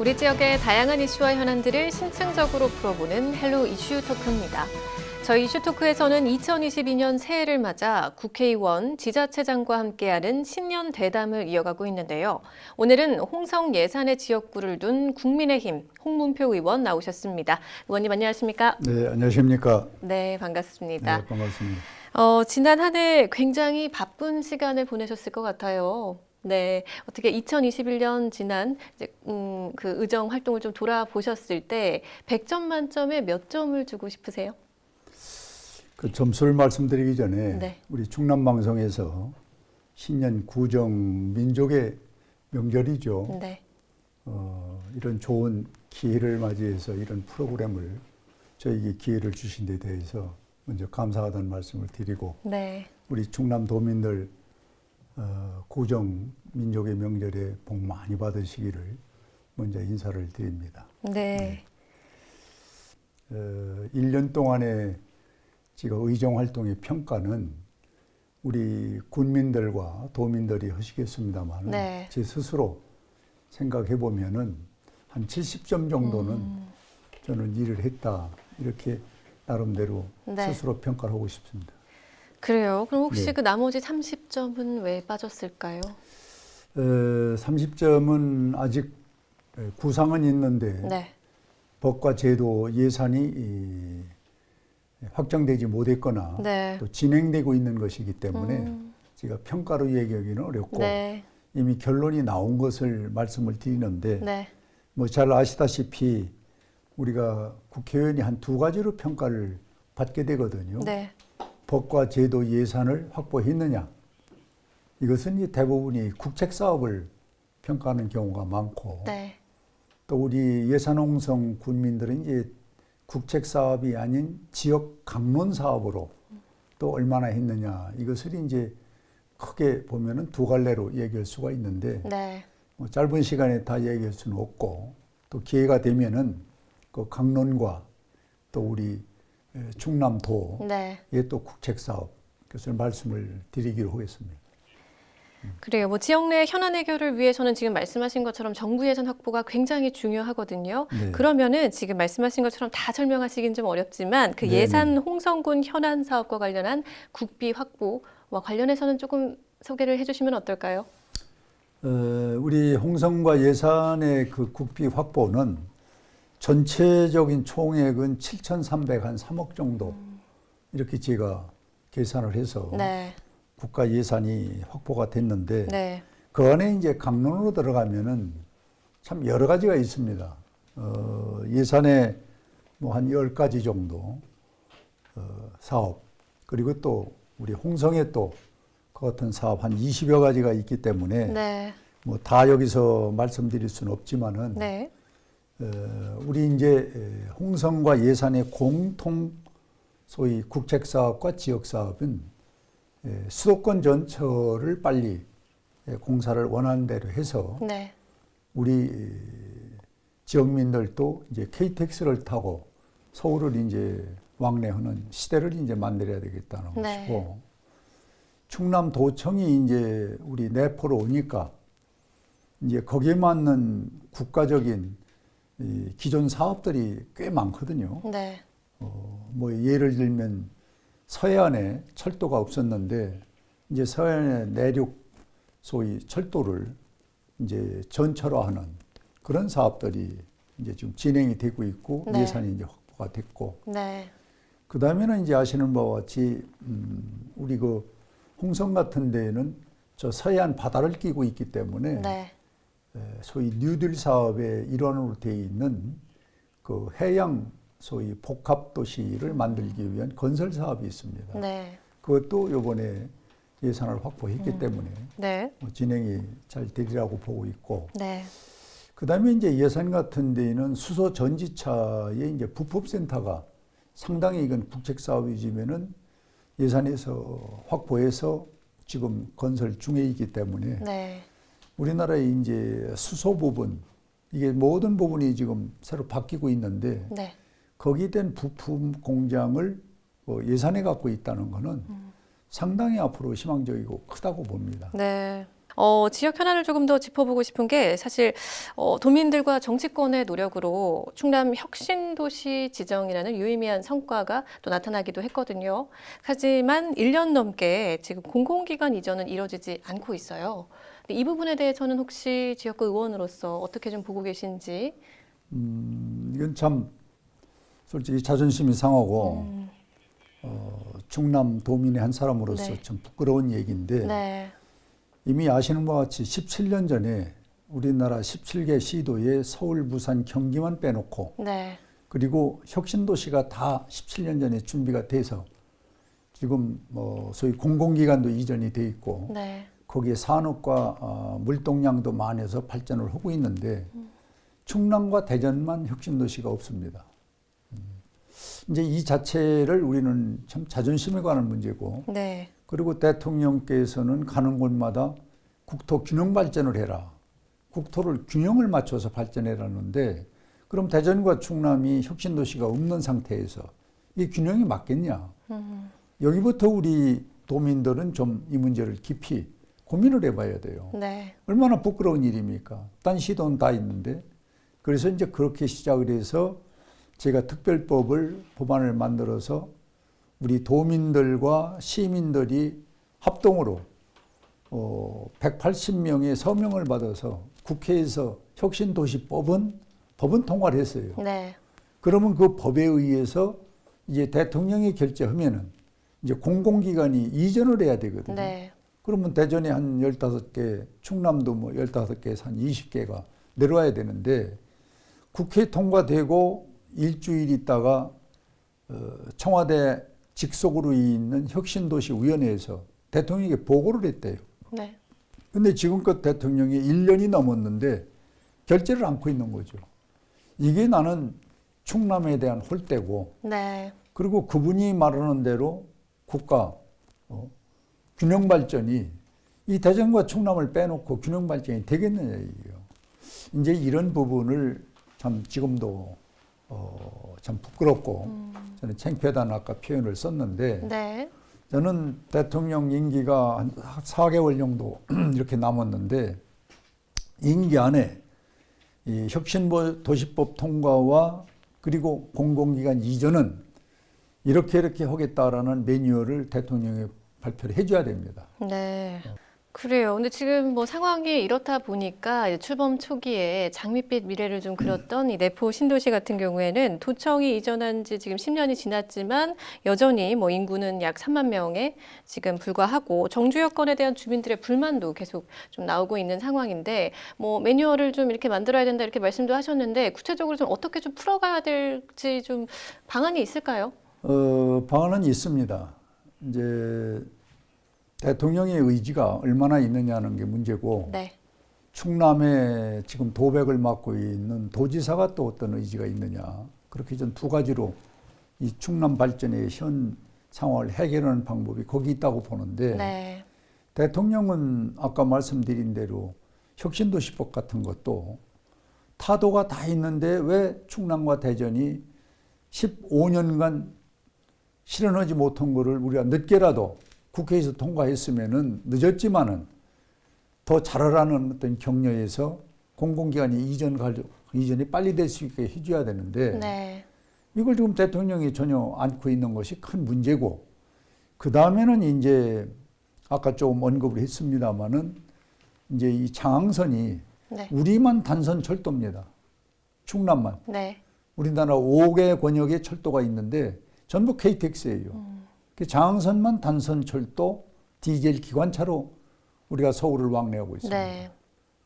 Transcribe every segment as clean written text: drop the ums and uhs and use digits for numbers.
우리 지역의 다양한 이슈와 현안들을 심층적으로 풀어보는 헬로 이슈 토크입니다. 저희 이슈 토크에서는 2022년 새해를 맞아 국회의원, 지자체장과 함께하는 신년 대담을 이어가고 있는데요. 오늘은 홍성 예산의 지역구를 둔 국민의힘 홍문표 의원 나오셨습니다. 의원님 안녕하십니까? 네, 안녕하십니까? 네, 반갑습니다. 네, 반갑습니다. 지난 한 해 굉장히 바쁜 시간을 보내셨을 것 같아요. 네, 어떻게 2021년 지난 그 의정 활동을 좀 돌아보셨을 때 100점 만점에 몇 점을 주고 싶으세요? 그 점수를 말씀드리기 전에 네. 우리 충남방송에서 신년 구정 민족의 명절이죠. 네. 이런 좋은 기회를 맞이해서 이런 프로그램을 저에게 기회를 주신 데 대해서 먼저 감사하다는 말씀을 드리고 네. 우리 충남도민들 구정 민족의 명절에 복 많이 받으시기를 먼저 인사를 드립니다. 네. 1년 동안의 지금 의정 활동의 평가는 우리 군민들과 도민들이 하시겠습니다만 네. 제 스스로 생각해 보면은 한 70점 정도는 저는 일을 했다 이렇게 나름대로 네. 스스로 평가를 하고 싶습니다. 그래요. 그럼 혹시 네. 그 나머지 30점은 왜 빠졌을까요? 30점은 아직 구상은 있는데 네. 법과 제도 예산이 확정되지 못했거나 네. 또 진행되고 있는 것이기 때문에 제가 평가로 얘기하기는 어렵고 네. 이미 결론이 나온 것을 말씀을 드리는데 네. 뭐 잘 아시다시피 우리가 국회의원이 한 두 가지로 평가를 받게 되거든요. 네. 법과 제도 예산을 확보했느냐. 이것은 이제 대부분이 국책 사업을 평가하는 경우가 많고 네. 또 우리 예산홍성 군민들은 이제 국책 사업이 아닌 지역 강론 사업으로 또 얼마나 했느냐 이것을 이제 크게 보면은 두 갈래로 얘기할 수가 있는데 네. 뭐 짧은 시간에 다 얘기할 수는 없고 또 기회가 되면은 그 강론과 또 우리 충남도의 네. 또 국책 사업 그것을 말씀을 드리기로 하겠습니다. 그래요. 뭐 지역 내 현안 해결을 위해서는 지금 말씀하신 것처럼 정부 예산 확보가 굉장히 중요하거든요. 네. 그러면은 지금 말씀하신 것처럼 다 설명하시긴 좀 어렵지만 그 네네. 예산 홍성군 현안 사업과 관련한 국비 확보와 관련해서는 조금 소개를 해주시면 어떨까요? 우리 홍성과 예산의 그 국비 확보는 전체적인 총액은 7,303억 정도 이렇게 제가 계산을 해서 네. 국가 예산이 확보가 됐는데 네. 그 안에 이제 강론으로 들어가면은 참 여러 가지가 있습니다. 예산에 뭐 한 10가지 정도 사업 그리고 또 우리 홍성에 또 그 같은 사업 한 20여 가지가 있기 때문에 네. 뭐 다 여기서 말씀드릴 수는 없지만은 네. 우리 이제 홍성과 예산의 공통 소위 국책 사업과 지역 사업은 수도권 전철을 빨리 공사를 원하는 대로 해서 네. 우리 지역민들도 이제 KTX를 타고 서울을 이제 왕래하는 시대를 이제 만들어야 되겠다는 네. 것이고 충남도청이 이제 우리 내포로 오니까 이제 거기에 맞는 국가적인 이 기존 사업들이 꽤 많거든요. 네. 뭐 예를 들면 서해안에 철도가 없었는데 이제 서해안의 내륙 소위 철도를 이제 전철화하는 그런 사업들이 이제 지금 진행이 되고 있고 네. 예산이 이제 확보가 됐고 네. 그 다음에는 이제 아시는 바와 같이 우리 그 홍성 같은 데에는 저 서해안 바다를 끼고 있기 때문에 네. 소위 뉴딜 사업의 일환으로 되어 있는 그 해양 소위 복합 도시를 만들기 위한 건설 사업이 있습니다. 네. 그것도 이번에 예산을 확보했기 때문에 네. 뭐 진행이 잘 되리라고 보고 있고, 네. 그다음에 이제 예산 같은 데는 수소 전지차의 이제 부품센터가 상당히 이건 국책 사업이지만은 예산에서 확보해서 지금 건설 중에이기 때문에 네. 우리나라의 이제 수소 부분 이게 모든 부분이 지금 새로 바뀌고 있는데 네. 거기에 된 부품 공장을 예산에 갖고 있다는 것은 상당히 앞으로 희망적이고 크다고 봅니다. 네. 지역 현안을 조금 더 짚어보고 싶은 게 사실 도민들과 정치권의 노력으로 충남 혁신도시 지정이라는 유의미한 성과가 또 나타나기도 했거든요. 하지만 1년 넘게 지금 공공기관 이전은 이뤄지지 않고 있어요. 근데 이 부분에 대해서는 혹시 지역구 의원으로서 어떻게 좀 보고 계신지? 이건 참 솔직히 자존심이 상하고 충남 도민의 한 사람으로서 네. 좀 부끄러운 얘기인데 네. 이미 아시는 바와 같이 17년 전에 우리나라 17개 시도에 서울, 부산, 경기만 빼놓고 네. 그리고 혁신도시가 다 17년 전에 준비가 돼서 지금 소위 공공기관도 이전이 돼 있고 네. 거기에 산업과 물동량도 많아서 발전을 하고 있는데 충남과 대전만 혁신도시가 없습니다. 이제 이 자체를 우리는 참 자존심에 관한 문제고 네. 그리고 대통령께서는 가는 곳마다 국토 균형 발전을 해라. 국토를 균형을 맞춰서 발전해라는데 그럼 대전과 충남이 혁신도시가 없는 상태에서 이 균형이 맞겠냐? 여기부터 우리 도민들은 좀 이 문제를 깊이 고민을 해봐야 돼요. 네. 얼마나 부끄러운 일입니까? 딴 시도는 다 있는데. 그래서 이제 그렇게 시작을 해서 제가 특별법을 법안을 만들어서 우리 도민들과 시민들이 합동으로 180명의 서명을 받아서 국회에서 혁신도시법은 통과를 했어요. 네. 그러면 그 법에 의해서 이제 대통령이 결재하면은 이제 공공기관이 이전을 해야 되거든요. 네. 그러면 대전에 한 15개, 충남도 뭐 15개에서 한 20개가 내려와야 되는데 국회 통과되고 일주일 있다가 청와대 직속으로 있는 혁신도시위원회에서 대통령에게 보고를 했대요. 네. 근데 지금껏 대통령이 1년이 넘었는데 결재를 않고 있는 거죠. 이게 나는 충남에 대한 홀대고 네. 그리고 그분이 말하는 대로 국가 균형 발전이 이 대전과 충남을 빼놓고 균형 발전이 되겠느냐 이게요. 이제 이런 부분을 참 지금도 참 부끄럽고 저는 창피하다는 아까 표현을 썼는데 네. 저는 대통령 임기가 한 4개월 정도 이렇게 남았는데 임기 안에 이 혁신도시법 통과와 그리고 공공기관 이전은 이렇게 하겠다라는 매뉴얼을 대통령이 발표를 해줘야 됩니다. 네. 그래요. 근데 지금 뭐 상황이 이렇다 보니까 이제 출범 초기에 장밋빛 미래를 좀 그렸던 이 내포 신도시 같은 경우에는 도청이 이전한 지 지금 10년이 지났지만 여전히 뭐 인구는 약 3만 명에 지금 불과하고 정주 여건에 대한 주민들의 불만도 계속 좀 나오고 있는 상황인데 뭐 매뉴얼을 좀 이렇게 만들어야 된다 이렇게 말씀도 하셨는데 구체적으로 좀 어떻게 좀 풀어가야 될지 좀 방안이 있을까요? 방안은 있습니다. 이제 대통령의 의지가 얼마나 있느냐는 게 문제고 네. 충남에 지금 도백을 맡고 있는 도지사가 또 어떤 의지가 있느냐. 그렇게 전 두 가지로 이 충남 발전의 현 상황을 해결하는 방법이 거기 있다고 보는데 네. 대통령은 아까 말씀드린 대로 혁신도시법 같은 것도 타도가 다 있는데 왜 충남과 대전이 15년간 실현하지 못한 거를 우리가 늦게라도 국회에서 통과했으면은 늦었지만은 더 잘하라는 어떤 격려에서 공공기관이 이전이 빨리 될 수 있게 해줘야 되는데 네. 이걸 지금 대통령이 전혀 안고 있는 것이 큰 문제고 그 다음에는 이제 아까 조금 언급을 했습니다마는 이제 이 장항선이 네. 우리만 단선 철도입니다. 충남만. 네. 우리나라 5개 권역에 철도가 있는데 전부 KTX예요. 그 장항선만 단선 철도 디젤 기관차로 우리가 서울을 왕래하고 있습니다. 네.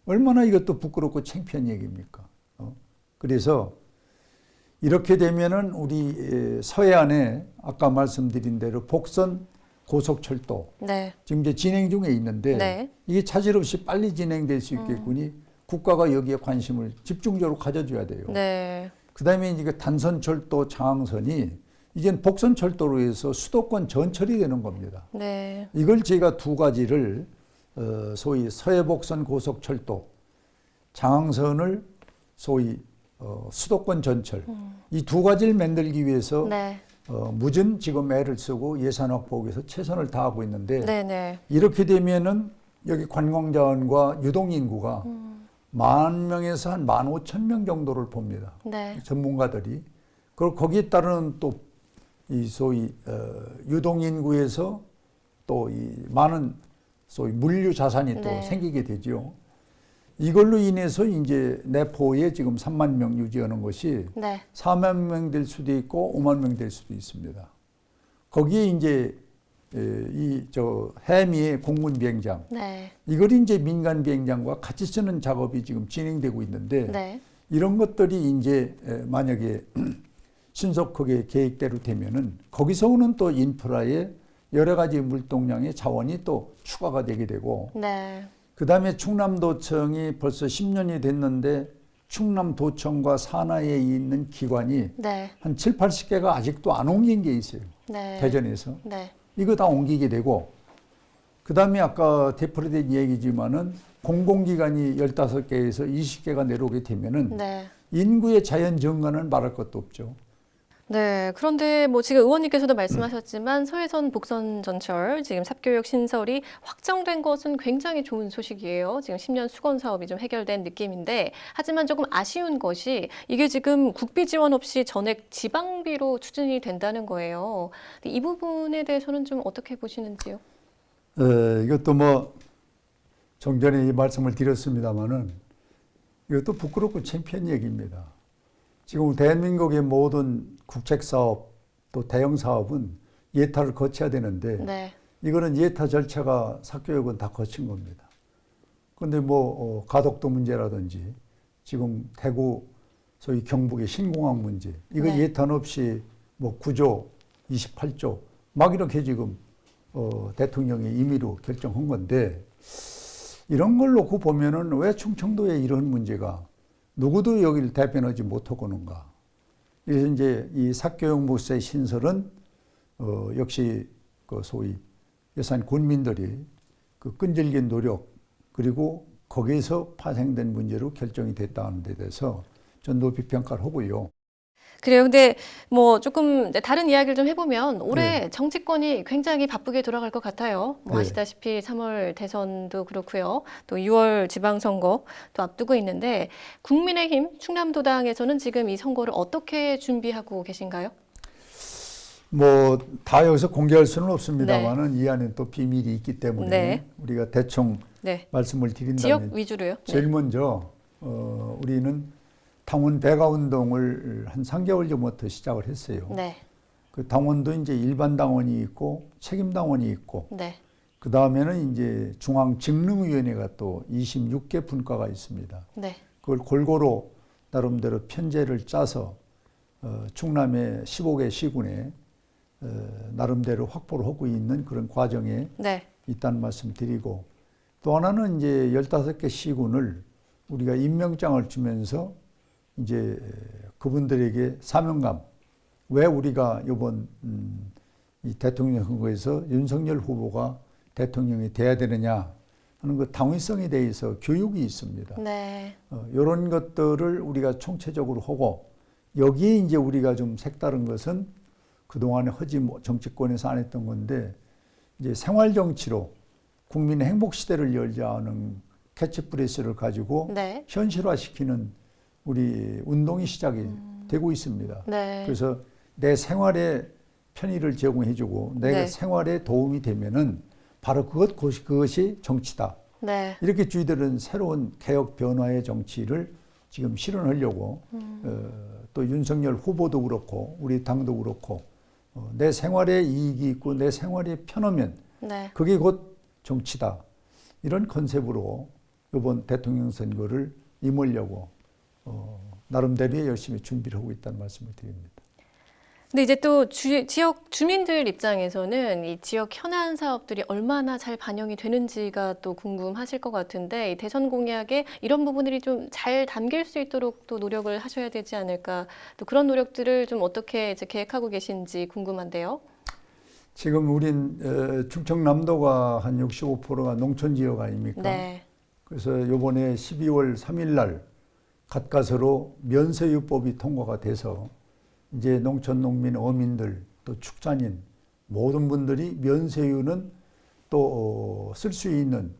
얼마나 이것도 부끄럽고 창피한 얘기입니까? 그래서 이렇게 되면은 우리 서해안에 아까 말씀드린 대로 복선 고속철도 네. 지금 이제 진행 중에 있는데 네. 이게 차질 없이 빨리 진행될 수 있겠군이 국가가 여기에 관심을 집중적으로 가져줘야 돼요. 네. 그다음에 이제 단선철도 장항선이 이젠 복선철도로 해서 수도권 전철이 되는 겁니다. 네. 이걸 제가 두 가지를 소위 서해복선 고속철도, 장항선을 소위 수도권 전철 이 두 가지를 만들기 위해서 네. 무진 지금 애를 쓰고 예산 확보하기 위해서 최선을 다하고 있는데 네. 네. 이렇게 되면은 여기 관광자원과 유동인구가 10,000명에서 한 15,000명 정도를 봅니다. 네. 전문가들이. 그리고 거기에 따른 또 이 소위 유동인구에서 또 이 많은 소위 물류 자산이 또 네. 생기게 되죠. 이걸로 인해서 이제 내포에 지금 3만 명 유지하는 것이 네. 4만 명 될 수도 있고 5만 명 될 수도 있습니다. 거기에 이제 해미의 공군 비행장, 네. 이걸 이제 민간 비행장과 같이 쓰는 작업이 지금 진행되고 있는데 네. 이런 것들이 이제 만약에 신속하게 계획대로 되면은 거기서 오는 또 인프라에 여러 가지 물동량의 자원이 또 추가가 되게 되고 네. 그 다음에 충남도청이 벌써 10년이 됐는데 충남도청과 산하에 있는 기관이 네. 한 7, 80개가 아직도 안 옮긴 게 있어요. 네. 대전에서. 네. 이거 다 옮기게 되고 그 다음에 아까 되풀이된 얘기지만은 공공기관이 15개에서 20개가 내려오게 되면은 네. 인구의 자연 증가는 말할 것도 없죠. 네, 그런데 뭐 지금 의원님께서도 말씀하셨지만 서해선 복선 전철 지금 삽교역 신설이 확정된 것은 굉장히 좋은 소식이에요. 지금 10년 수건 사업이 좀 해결된 느낌인데 하지만 조금 아쉬운 것이 이게 지금 국비 지원 없이 전액 지방비로 추진이 된다는 거예요. 이 부분에 대해서는 좀 어떻게 보시는지요? 이것도 뭐 정전에 이 말씀을 드렸습니다마는 이것도 부끄럽고 창피한 얘기입니다. 지금 대한민국의 모든 국책사업 또 대형사업은 예타를 거쳐야 되는데 네. 이거는 예타 절차가 삽교역은 다 거친 겁니다. 그런데 뭐 가덕도 문제라든지 지금 대구 소위 경북의 신공항 문제 이거 네. 예탄 없이 뭐 9조 28조 막 이렇게 지금 대통령이 임의로 결정한 건데 이런 걸 놓고 보면은 왜 충청도에 이런 문제가 누구도 여기를 대변하지 못하고는가. 그래서 이제 이 삽교역 무쇠 신설은 역시 그 소위 예산 군민들이 그 끈질긴 노력 그리고 거기에서 파생된 문제로 결정이 됐다는 데 대해서 전 높이 평가를 하고요. 그래요. 근데 뭐 조금 다른 이야기를 좀 해보면 올해 네. 정치권이 굉장히 바쁘게 돌아갈 것 같아요. 뭐 네. 아시다시피 3월 대선도 그렇고요. 또 6월 지방선거 또 앞두고 있는데 국민의힘 충남도당에서는 지금 이 선거를 어떻게 준비하고 계신가요? 뭐 다 여기서 공개할 수는 없습니다만은 이 안에 또 비밀이 있기 때문에 네. 우리가 대충 네. 말씀을 드린다면 지역 위주로요. 제일 네. 먼저 우리는 당원 배가 운동을 한 3개월 전부터 시작을 했어요. 네. 그 당원도 이제 일반 당원이 있고 책임 당원이 있고 네. 그 다음에는 이제 중앙직능위원회가 또 26개 분과가 있습니다. 네. 그걸 골고루 나름대로 편제를 짜서 충남의 15개 시군에 나름대로 확보를 하고 있는 그런 과정에 네. 있다는 말씀 드리고 또 하나는 이제 15개 시군을 우리가 임명장을 주면서 이제 그분들에게 사명감 왜 우리가 이번 이 대통령 선거에서 윤석열 후보가 대통령이 돼야 되느냐 하는 그 당위성에 대해서 교육이 있습니다. 네. 이런 것들을 우리가 총체적으로 하고 여기에 이제 우리가 좀 색다른 것은 그동안에 정치권에서 안 했던 건데 이제 생활 정치로 국민의 행복 시대를 열자는 캐치프레이스를 가지고 네. 현실화시키는 우리 운동이 시작이 되고 있습니다. 네. 그래서 내 생활에 편의를 제공해주고 내 네. 생활에 도움이 되면은 바로 그것이 정치다. 네. 이렇게 저희들은 새로운 개혁 변화의 정치를 지금 실현하려고 또 윤석열 후보도 그렇고 우리 당도 그렇고 내 생활에 이익이 있고 내 생활이 편하면 네. 그게 곧 정치다. 이런 컨셉으로 이번 대통령 선거를 임하려고 나름대로 열심히 준비를 하고 있다는 말씀을 드립니다. 근데 이제 또 지역 주민들 입장에서는 이 지역 현안 사업들이 얼마나 잘 반영이 되는지가 또 궁금하실 것 같은데 이 대선 공약에 이런 부분들이 좀 잘 담길 수 있도록 또 노력을 하셔야 되지 않을까 또 그런 노력들을 좀 어떻게 이제 계획하고 계신지 궁금한데요. 지금 우린 충청남도가 한 65%가 농촌 지역 아닙니까? 네. 그래서 이번에 12월 3일 날 가까스로 면세유법이 통과가 돼서 이제 농촌 농민, 어민들, 또 축산인 모든 분들이 면세유는 또 쓸 수 있는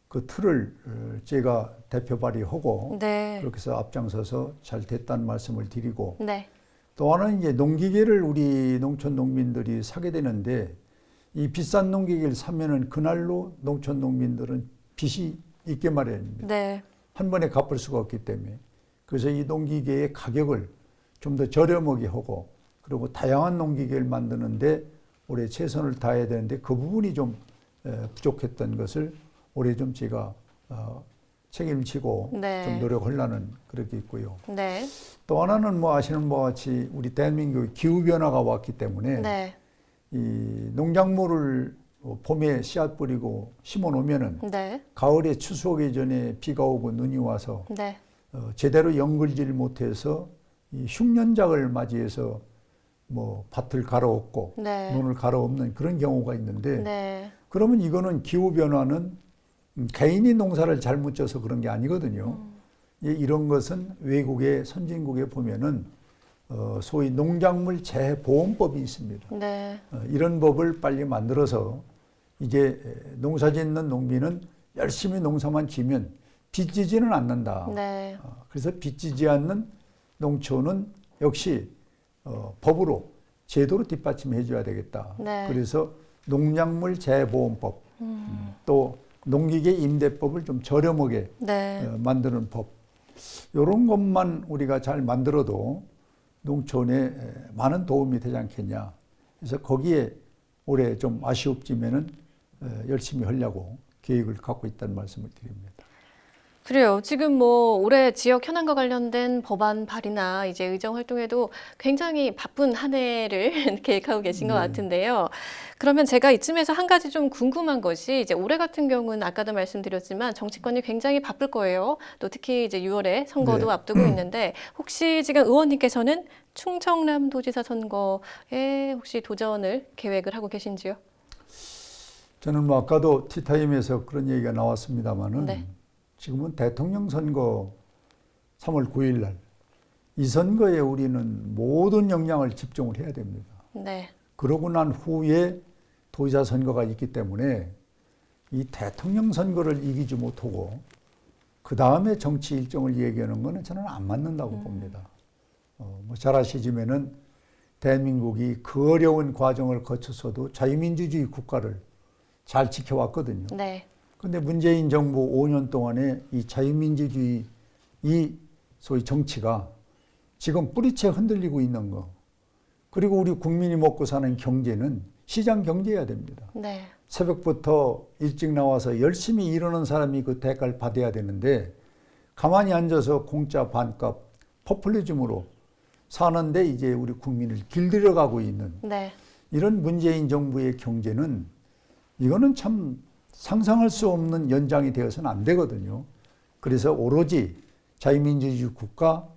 그 틀을 제가 대표 발의하고 네. 그렇게 해서 앞장서서 잘 됐다는 말씀을 드리고 네. 또 하나는 이제 농기계를 우리 농촌 농민들이 사게 되는데 이 비싼 농기계를 사면은 그날로 농촌 농민들은 빚이 있게 마련입니다. 네. 한 번에 갚을 수가 없기 때문에 그래서 이 농기계의 가격을 좀 더 저렴하게 하고 그리고 다양한 농기계를 만드는데 올해 최선을 다해야 되는데 그 부분이 좀 부족했던 것을 올해 좀 제가 책임지고 네. 좀 노력하려는 그렇게 있고요. 네. 또 또 하나는 뭐 아시는 바와 같이 우리 대한민국의 기후 변화가 왔기 때문에 네. 이 농작물을 봄에 씨앗 뿌리고 심어 놓으면은 네. 가을에 추수 오기 전에 비가 오고 눈이 와서 네. 제대로 연글지를 못해서 이 흉년작을 맞이해서 뭐 밭을 갈아엎고 네. 논을 갈아엎는 그런 경우가 있는데 네. 그러면 이거는 기후 변화는 개인이 농사를 잘못 져서 그런 게 아니거든요. 이런 것은 외국의 선진국에 보면은 소위 농작물 재보험법이 있습니다. 네. 이런 법을 빨리 만들어서 이제 농사 짓는 농민은 열심히 농사만 지면 빚지지는 않는다. 네. 그래서 빚지지 않는 농촌은 역시 법으로 제도로 뒷받침해 줘야 되겠다. 네. 그래서 농작물 재보험법 또 농기계 임대법을 좀 저렴하게 네. 만드는 법 이런 것만 우리가 잘 만들어도 농촌에 많은 도움이 되지 않겠냐. 그래서 거기에 올해 좀 아쉬웠지만은 열심히 하려고 계획을 갖고 있다는 말씀을 드립니다. 그래요. 지금 뭐 올해 지역 현안과 관련된 법안 발의나 이제 의정 활동에도 굉장히 바쁜 한 해를 계획하고 계신 것 네. 같은데요. 그러면 제가 이쯤에서 한 가지 좀 궁금한 것이 이제 올해 같은 경우는 아까도 말씀드렸지만 정치권이 굉장히 바쁠 거예요. 또 특히 이제 6월에 선거도 네. 앞두고 있는데 혹시 지금 의원님께서는 충청남 도지사 선거에 혹시 도전을 계획을 하고 계신지요? 저는 뭐 아까도 티타임에서 그런 얘기가 나왔습니다마는 네. 지금은 대통령 선거 3월 9일 날 이 선거에 우리는 모든 역량을 집중을 해야 됩니다. 네. 그러고 난 후에 도지사 선거가 있기 때문에 이 대통령 선거를 이기지 못하고 그 다음에 정치 일정을 얘기하는 거는 저는 안 맞는다고 봅니다. 뭐 잘 아시지만은 대한민국이 그 어려운 과정을 거쳐서도 자유민주주의 국가를 잘 지켜왔거든요. 네. 근데 문재인 정부 5년 동안에 이 자유민주주의 이 소위 정치가 지금 뿌리채 흔들리고 있는 거. 그리고 우리 국민이 먹고 사는 경제는 시장 경제여야 됩니다. 네. 새벽부터 일찍 나와서 열심히 일하는 사람이 그 대가를 받아야 되는데 가만히 앉아서 공짜 반값 포퓰리즘으로 사는데 이제 우리 국민을 길들여가고 있는 네. 이런 문재인 정부의 경제는 이거는 참 상상할 수 없는 연장이 되어서는 안 되거든요. 그래서 오로지 자유민주주의 국가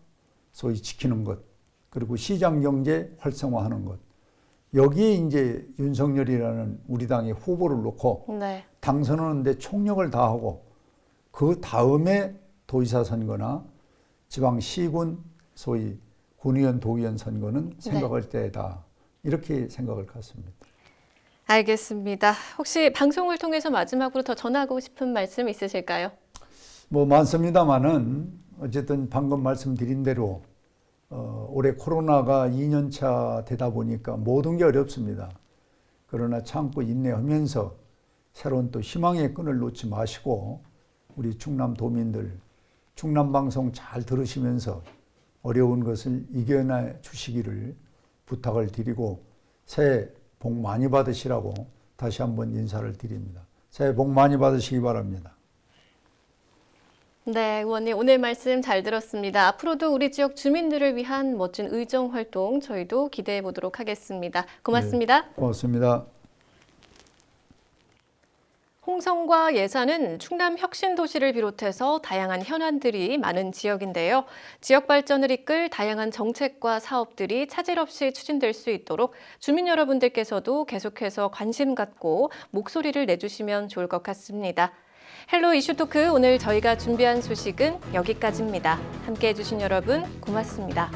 소위 지키는 것, 그리고 시장경제 활성화하는 것. 여기에 이제 윤석열이라는 우리 당의 후보를 놓고 네. 당선하는데 총력을 다하고 그 다음에 도지사 선거나 지방시군 소위 군의원, 도의원 선거는 생각할 때다. 이렇게 생각을 갖습니다. 알겠습니다. 혹시 방송을 통해서 마지막으로 더 전하고 싶은 말씀 있으실까요? 뭐 많습니다만은 어쨌든 방금 말씀드린 대로 올해 코로나가 2년차 되다 보니까 모든 게 어렵습니다. 그러나 참고 인내하면서 새로운 또 희망의 끈을 놓지 마시고 우리 충남 도민들 충남 방송 잘 들으시면서 어려운 것을 이겨내 주시기를 부탁을 드리고 새해 복 많이 받으시라고 다시 한번 인사를 드립니다. 새해 복 많이 받으시기 바랍니다. 네, 의원님 오늘 말씀 잘 들었습니다. 앞으로도 우리 지역 주민들을 위한 멋진 의정 활동 저희도 기대해 보도록 하겠습니다. 고맙습니다. 네, 고맙습니다. 홍성과 예산은 충남 혁신도시를 비롯해서 다양한 현안들이 많은 지역인데요. 지역 발전을 이끌 다양한 정책과 사업들이 차질 없이 추진될 수 있도록 주민 여러분들께서도 계속해서 관심 갖고 목소리를 내주시면 좋을 것 같습니다. 헬로 이슈토크 오늘 저희가 준비한 소식은 여기까지입니다. 함께해 주신 여러분 고맙습니다.